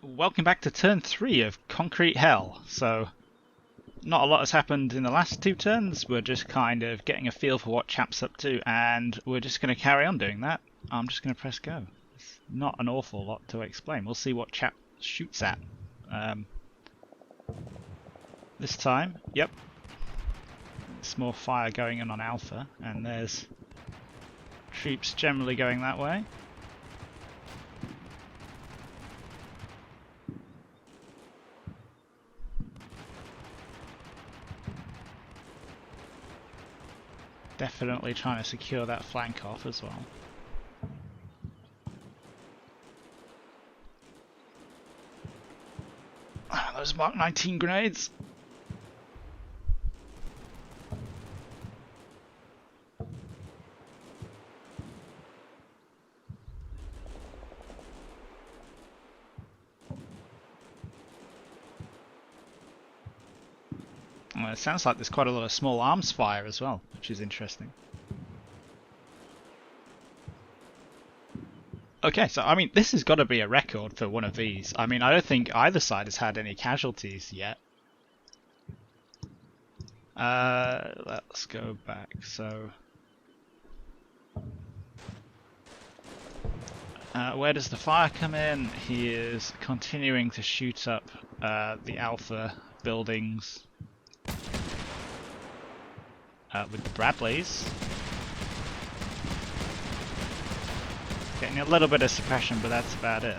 Welcome back to turn 3 of Concrete Hell. So, not a lot has happened in the last 2 turns. We're just kind of getting a feel for what Chap's up to, and we're just going to carry on doing that. I'm just going to press go. It's not an awful lot to explain. We'll see what Chap shoots at. This time, yep. There's more fire going on Alpha, and there's troops generally going that way. Definitely trying to secure that flank off as well. Those Mark 19 grenades. Well, it sounds like there's quite a lot of small arms fire as well, which is interesting. Okay, so I mean, this has got to be a record for one of these. I mean, I don't think either side has had any casualties yet. Let's go back. So, where does the fire come in? He is continuing to shoot up the Alpha buildings with the Bradleys. Getting a little bit of suppression, but that's about it.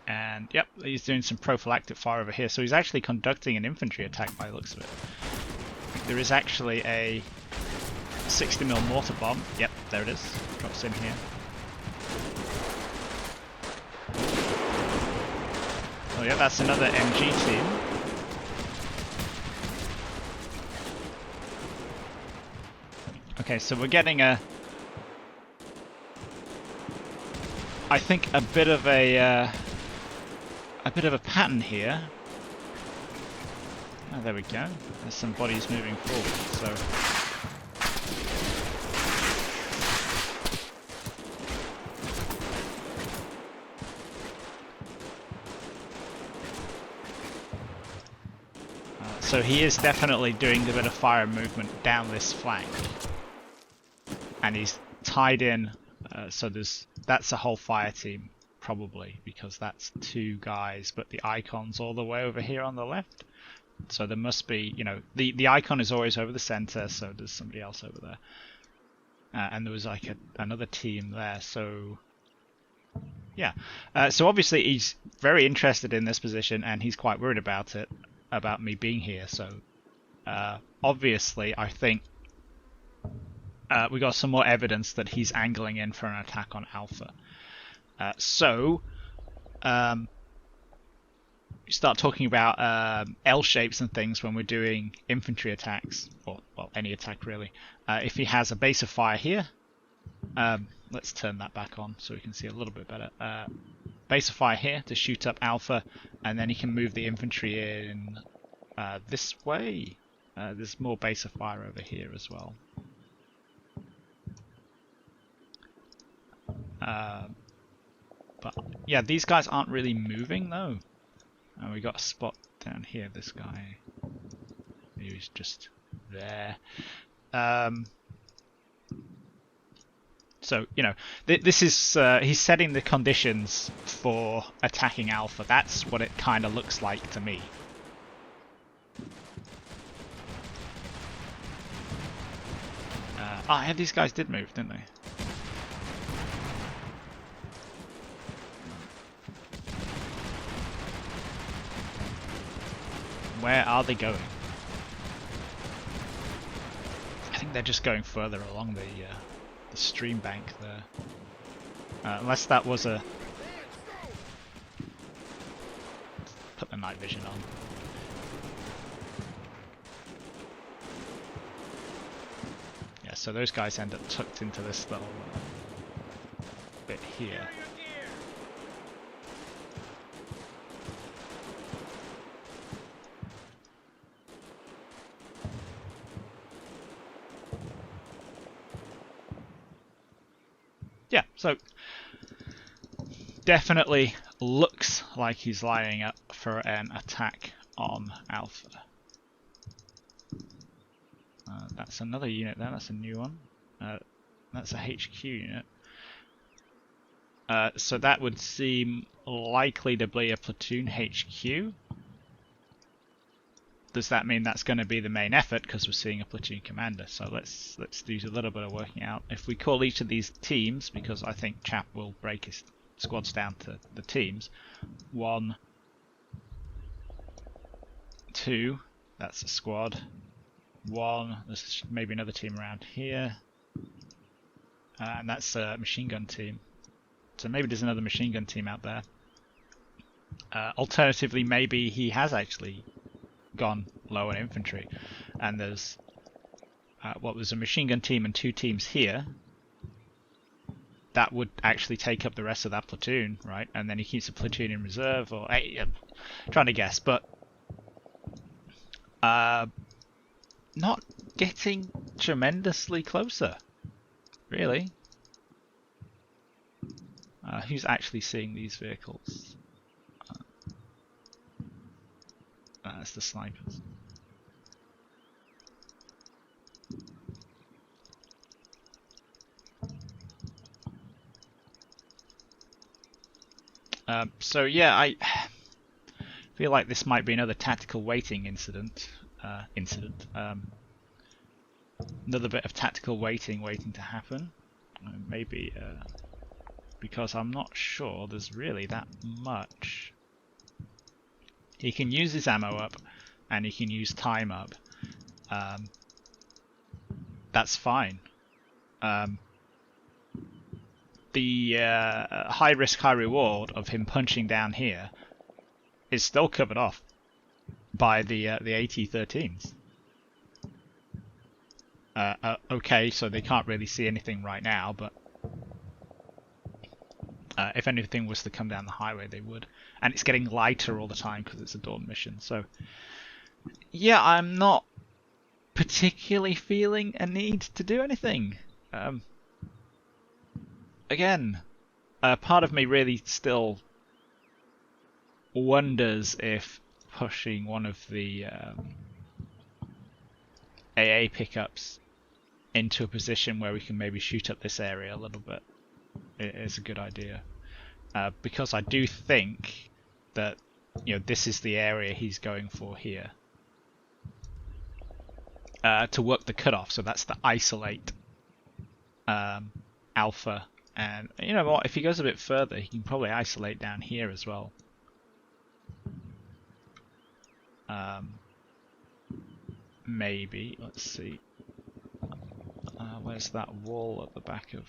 And yep, he's doing some prophylactic fire over here. So he's actually conducting an infantry attack by the looks of it. There is actually a 60mm mortar bomb. Yep, there it is. Drops in here. Oh yeah, that's another MG team. Okay, so we're getting I think a bit of a pattern here. Oh, there we go. There's some bodies moving forward. So he is definitely doing a bit of fire movement down this flank, and he's tied in. So that's a whole fire team, probably, because that's 2 guys, but the icon's all the way over here on the left. So there must be, you know, the icon is always over the center, so there's somebody else over there. And there was like another team there, so yeah. So obviously he's very interested in this position, and he's quite worried about it, about me being here. So obviously I think we got some more evidence that he's angling in for an attack on Alpha. So you start talking about L shapes and things when we're doing infantry attacks, or well, any attack really. If he has a base of fire here, let's turn that back on so we can see a little bit better. Base of fire here to shoot up Alpha, and then he can move the infantry in this way. There's more base of fire over here as well. But yeah, these guys aren't really moving though. And we got a spot down here. This guy, he's just there. So you know, this is he's setting the conditions for attacking Alpha. That's what it kind of looks like to me. Yeah, these guys did move, didn't they? Where are they going? I think they're just going further along the stream bank there. Unless that was a... Put the night vision on. Yeah, so those guys end up tucked into this little bit here. Yeah, so definitely looks like he's lining up for an attack on Alpha. That's another unit there, that's a new one. That's a HQ unit. So that would seem likely to be a platoon HQ. Does that mean that's going to be the main effort? Because we're seeing a platoon commander. So let's do a little bit of working out. If we call each of these teams, because I think Chap will break his squads down to the teams. 1, 2, that's a squad. 1, there's maybe another team around here. And that's a machine gun team. So maybe there's another machine gun team out there. Alternatively, maybe he has actually gone low on infantry, and there's there's a machine gun team and 2 teams here. That would actually take up the rest of that platoon, right? And then he keeps a platoon in reserve, or I'm trying to guess, but not getting tremendously closer, really. Who's actually seeing these vehicles? That's the snipers. So yeah, I feel like this might be another tactical waiting incident. Another bit of tactical waiting to happen. Maybe because I'm not sure there's really that much. He can use his ammo up, and he can use time up. That's fine. The high risk, high reward of him punching down here is still covered off by the AT-13s. Okay, so they can't really see anything right now, but if anything was to come down the highway, they would. And it's getting lighter all the time because it's a dawn mission. So, yeah, I'm not particularly feeling a need to do anything. Again, part of me really still wonders if pushing one of the AA pickups into a position where we can maybe shoot up this area a little bit is a good idea. Because I do think that this is the area he's going for here. To work the cutoff, so that's the isolate Alpha. And you know what, if he goes a bit further, he can probably isolate down here as well. Maybe, let's see. Where's that wall at the back of...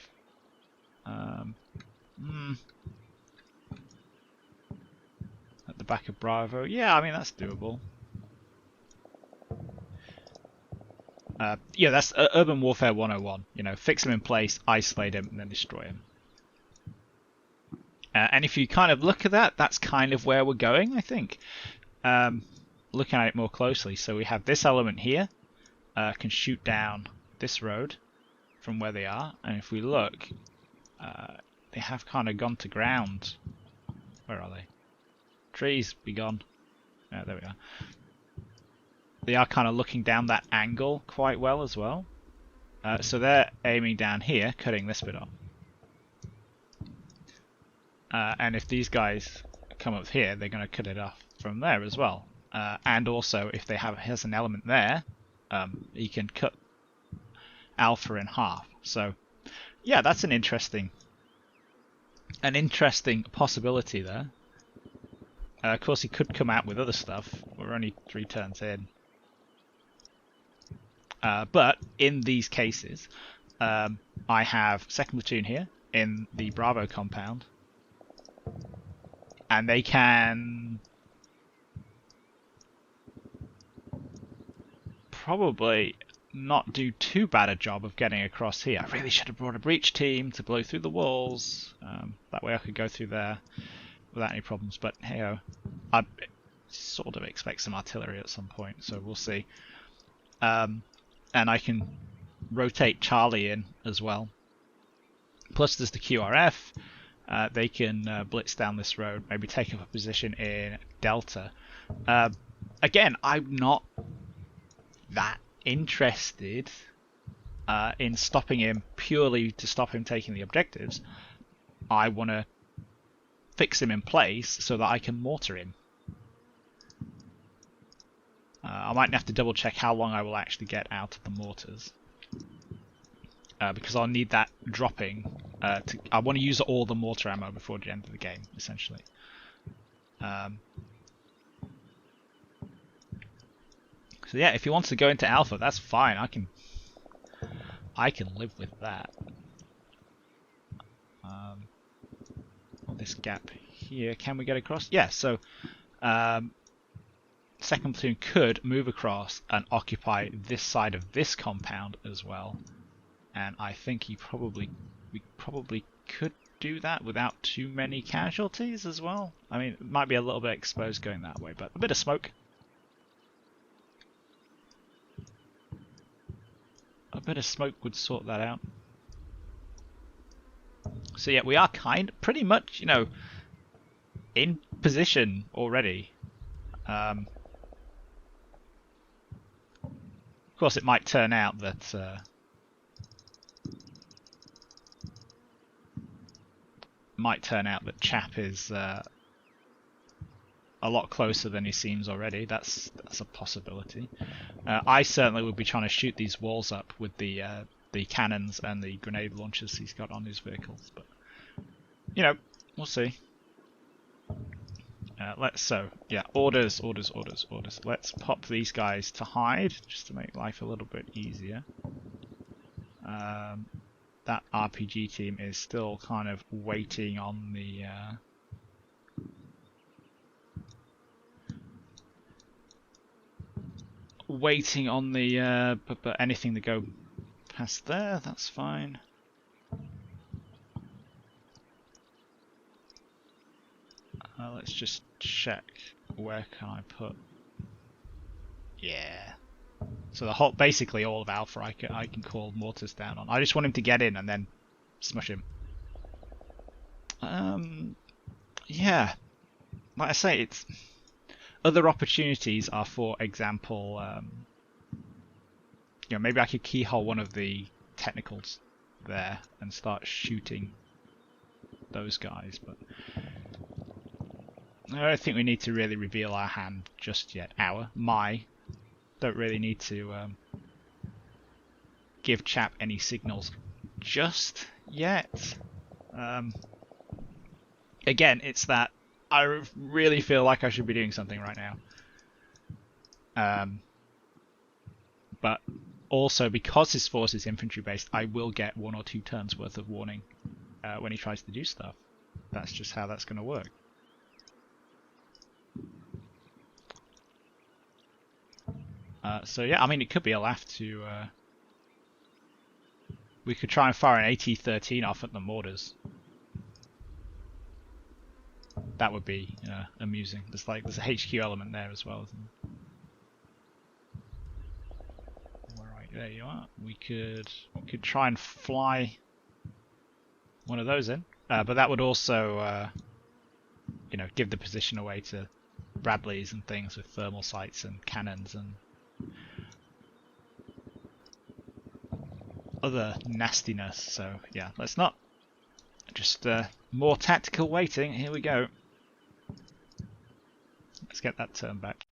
At the back of Bravo? Yeah, I mean, that's doable. Yeah, that's Urban Warfare 101. Fix him in place, isolate him, and then destroy him. And if you kind of look at that, that's kind of where we're going, I think. Looking at it more closely. So we have this element here, can shoot down this road from where they are. And if we look, they have kind of gone to ground. Where are they? Trees, be gone. There we are. They are kind of looking down that angle quite well as well. So they're aiming down here, cutting this bit off. And if these guys come up here, they're going to cut it off from there as well. And also, if they has an element there, he can cut Alpha in half. So, yeah, that's an interesting possibility there. Of course, he could come out with other stuff. We're only 3 turns in. But in these cases, I have 2nd Platoon here in the Bravo compound. And they can probably not do too bad a job of getting across here. I really should have brought a breach team to blow through the walls. That way I could go through there without any problems. But hey, I sort of expect some artillery at some point, so we'll see. And I can rotate Charlie in as well. Plus there's the QRF. they can blitz down this road, maybe take up a position in Delta. Again, I'm not that interested in stopping him purely to stop him taking the objectives. I want to fix him in place so that I can mortar him. I might have to double check how long I will actually get out of the mortars. Because I'll need that dropping. I want to use all the mortar ammo before the end of the game, essentially. So yeah, if he wants to go into alpha, that's fine. I can live with that. This gap here, can we get across? Yeah, so second platoon could move across and occupy this side of this compound as well. And I think we probably could do that without too many casualties as well. I mean, it might be a little bit exposed going that way, but a bit of smoke. A bit of smoke would sort that out. So yeah, we are pretty much, you know, in position already. Of course, it might turn out that Chap is a lot closer than he seems already. That's a possibility. I certainly would be trying to shoot these walls up with the cannons and the grenade launchers he's got on his vehicles, but you know, we'll see. Orders. Let's pop these guys to hide just to make life a little bit easier. That RPG team is still kind of waiting on the but anything to go past there, that's fine. Let's just check, where can I put? Yeah. So basically all of Alpha I can call mortars down on. I just want him to get in and then smush him. Yeah. Like I say, it's other opportunities are, for example, you know, maybe I could keyhole one of the technicals there and start shooting those guys, but I don't think we need to really reveal our hand just yet. Don't really need to give Chap any signals just yet. Again, it's that I really feel like I should be doing something right now. But also, because his force is infantry based, I will get 1 or 2 turns worth of warning when he tries to do stuff. That's just how that's going to work. So yeah, I mean, it could be a laugh to... we could try and fire an AT-13 off at the mortars. That would be amusing. There's a HQ element there as well, isn't there? Right, there you are. We could try and fly one of those in, but that would also, you know, give the position away to Bradleys and things with thermal sights and cannons and other nastiness. So yeah, let's not. Just more tactical waiting. Here we go. Let's get that turn back.